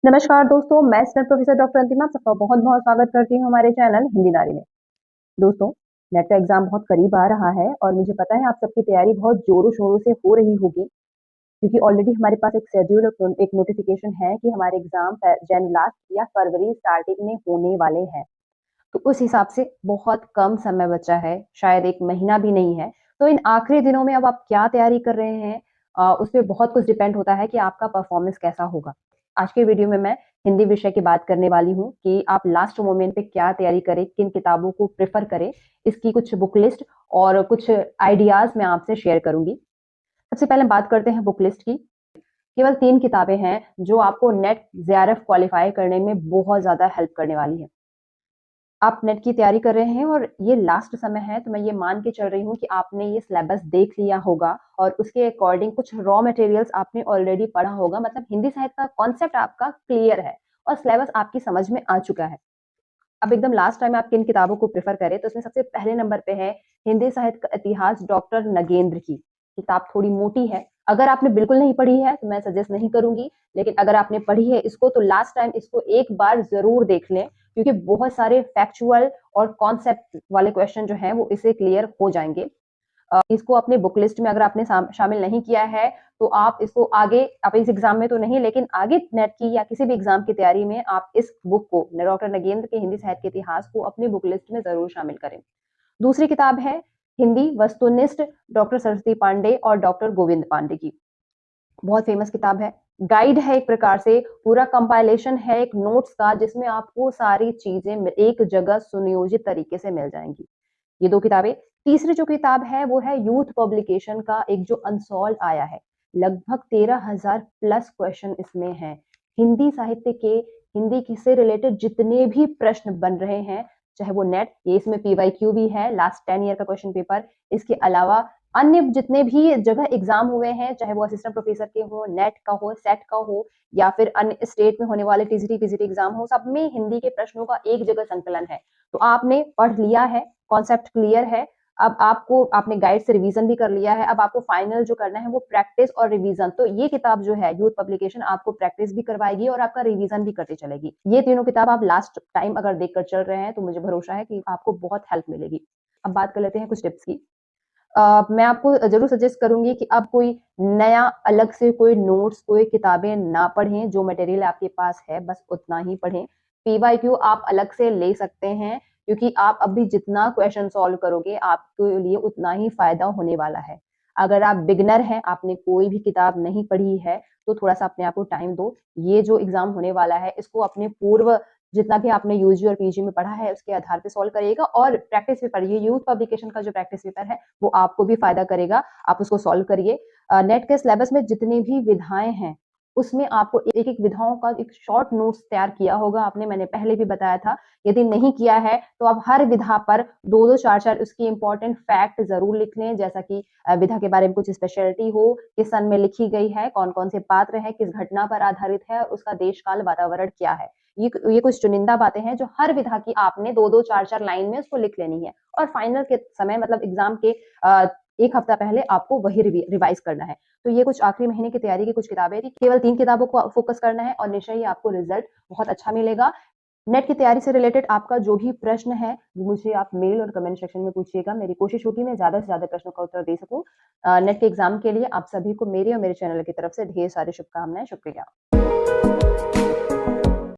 नमस्कार दोस्तों, मैं स्टूडेंट प्रोफेसर डॉक्टर अंतिमा, आप सबका बहुत-बहुत स्वागत करती हूँ हमारे चैनल हिंदी नारी में। दोस्तों, नेट का एग्ज़ाम बहुत करीब आ रहा है और मुझे पता है आप सबकी तैयारी बहुत ज़ोरों-शोरों से हो रही होगी, क्योंकि ऑलरेडी हमारे पास एक शेड्यूल और एक नोटिफ़िकेशन है कि हमारे एग्ज़ाम जन लास्ट या फरवरी स्टार्टिंग में होने वाले हैं। तो उस हिसाब से बहुत कम समय बचा है, शायद 1 महीना भी नहीं है। तो इन आखिरी दिनों में अब आप क्या तैयारी कर रहे हैं उसपे बहुत कुछ डिपेंड होता है कि आपका परफ़ॉर्मेंस कैसा होगा। आज के वीडियो में मैं हिंदी विषय की बात करने वाली हूँ कि आप लास्ट मोमेंट पे क्या तैयारी करें, किन किताबों को प्रेफ़र करें, इसकी कुछ बुक लिस्ट और कुछ आइडियाज़ मैं आपसे शेयर करूँगी। सबसे पहले बात करते हैं बुक लिस्ट की। केवल 3 किताबें हैं जो आपको नेट जेआरएफ क्वालीफाई करने में बहुत ज़्यादा हेल्प करने वाली हैं। आप नेट की तैयारी कर रहे हैं और ये लास्ट समय है, तो मैं ये मान के चल रही हूँ कि आपने ये सिलेबस देख लिया होगा और उसके अकॉर्डिंग कुछ रॉ मटेरियल्स आपने ऑलरेडी पढ़ा होगा, मतलब हिंदी साहित्य का कॉन्सेप्ट आपका क्लियर है और सिलेबस आपकी समझ में आ चुका है। अब एकदम लास्ट टाइम आप किन किताबों को प्रेफ़र करें, तो उसमें सबसे पहले नंबर पे है हिंदी साहित्य का इतिहास डॉक्टर नगेंद्र की। किताब थोड़ी मोटी है, अगर आपने बिल्कुल नहीं पढ़ी है, तो मैं सजेस्ट नहीं करूँगी, लेकिन अगर आपने पढ़ी है इसको, तो लास्ट टाइम इसको एक बार ज़रूर देख लें, क्योंकि बहुत सारे फैक्चुअल और कॉन्सेप्ट वाले क्वेश्चन जो हैं, वो इससे क्लियर हो जाएँगे। इसको अपने बुक लिस्ट में अगर आपने शामिल नहीं किया है, तो आप इसको आगे, आप इस एग्जाम में तो नहीं, लेकिन आगे नेट की या किसी भी एग्जाम की तैयारी में आप इस बुक को, डॉक्टर नगेंद्र के हिंदी साहित्य के इतिहास को अपनी बुक लिस्ट में जरूर शामिल करें। दूसरी किताब है हिंदी वस्तुनिष्ठ डॉक्टर सरस्वती पांडे और डॉक्टर गोविंद पांडे की। बहुत फेमस किताब है, गाइड है एक प्रकार से, पूरा कंपाइलेशन है एक नोट्स का, जिसमें आपको सारी चीजें एक जगह सुनियोजित तरीके से मिल जाएंगी। ये 2 किताबें। तीसरी जो किताब है वो है यूथ पब्लिकेशन का एक जो अनसॉल्व आया है। लगभग 13,000 प्लस क्वेश्चन इसमें हैं। हिंदी साहित्य के, हिंदी की से रिलेटेड जितने भी प्रश्न बन रहे हैं, चाहे वो नेट, ये इसमें पीवाईक्यू भी है, लास्ट 10 ईयर का क्वेश्चन पेपर, इसके अलावा अन्य जितने भी जगह एग्जाम हुए हैं, चाहे वो असिस्टेंट प्रोफेसर के हो, नेट का हो, सेट का हो, या फिर अन्य स्टेट में होने वाले टीजीटी पीजीटी एग्जाम हो, सब में हिंदी के प्रश्नों का एक जगह संकलन है। तो आपने पढ़ लिया है, कॉन्सेप्ट क्लियर है, अब आपको, आपने गाइड से रिवीजन भी कर लिया है, अब आपको फाइनल जो करना है वो प्रैक्टिस और रिवीजन। तो ये किताब जो है यूथ पब्लिकेशन आपको प्रैक्टिस भी करवाएगी और आपका रिवीजन भी करती चलेगी। ये तीनों किताब आप लास्ट टाइम अगर देखकर चल रहे हैं, तो मुझे भरोसा है कि आपको बहुत हेल्प मिलेगी। अब बात कर लेते हैं कुछ टिप्स की। मैं आपको जरूर सजेस्ट करूंगी कि आप कोई नया अलग से कोई नोट्स, कोई किताबें ना पढ़ें, जो मटेरियल आपके पास है बस उतना ही पढ़ें। पीवाईक्यू आप अलग से ले सकते हैं, क्योंकि आप अभी जितना क्वेश्चन सॉल्व करोगे आपके लिए उतना ही फायदा होने वाला है। अगर आप बिगनर हैं, आपने कोई भी किताब नहीं पढ़ी है, तो थोड़ा सा अपने आप को टाइम दो। ये जो एग्जाम होने वाला है, इसको अपने पूर्व जितना भी आपने यूजी और पीजी में पढ़ा है उसके आधार पे सॉल्व करिएगा और प्रैक्टिस भी पढ़िए। यूथ पब्लिकेशन का जो प्रैक्टिस पेपर है वो आपको भी फायदा करेगा, आप उसको सॉल्व करिए। नेट के सिलेबस में जितनी भी विधाएं हैं, उसमें आपको एक एक विधाओं का एक शॉर्ट नोट्स तैयार किया होगा आपने, मैंने पहले भी बताया था। यदि नहीं किया है तो आप हर विधा पर 2-2 4-4 उसकी इंपॉर्टेंट फैक्ट जरूर लिख लें, जैसा कि विधा के बारे में कुछ स्पेशलिटी हो, किस सन में लिखी गई है, कौन कौन से पात्र है, किस घटना पर आधारित है, उसका देश काल वातावरण क्या है। ये कुछ चुनिंदा बातें हैं जो हर विधा की आपने 2-2 4-4 लाइन में उसको लिख लेनी है और फाइनल के समय, मतलब एग्जाम के 1 हफ्ता पहले आपको वही रिवाइज करना है। तो ये कुछ आखिरी महीने की तैयारी की कुछ किताबें थी। केवल 3 किताबों को फोकस करना है और निश्चय ही आपको रिजल्ट बहुत अच्छा मिलेगा। नेट की तैयारी से रिलेटेड आपका जो भी प्रश्न है, वो मुझे आप मेल और कमेंट सेक्शन में पूछिएगा। मेरी कोशिश होगी मैं ज़्यादा से ज़्यादा प्रश्नों का उत्तर दे सकूँ। नेट के एग्जाम के लिए आप सभी को मेरी और मेरे चैनल की तरफ से ढेर सारी शुभकामनाएँ। शुक्रिया।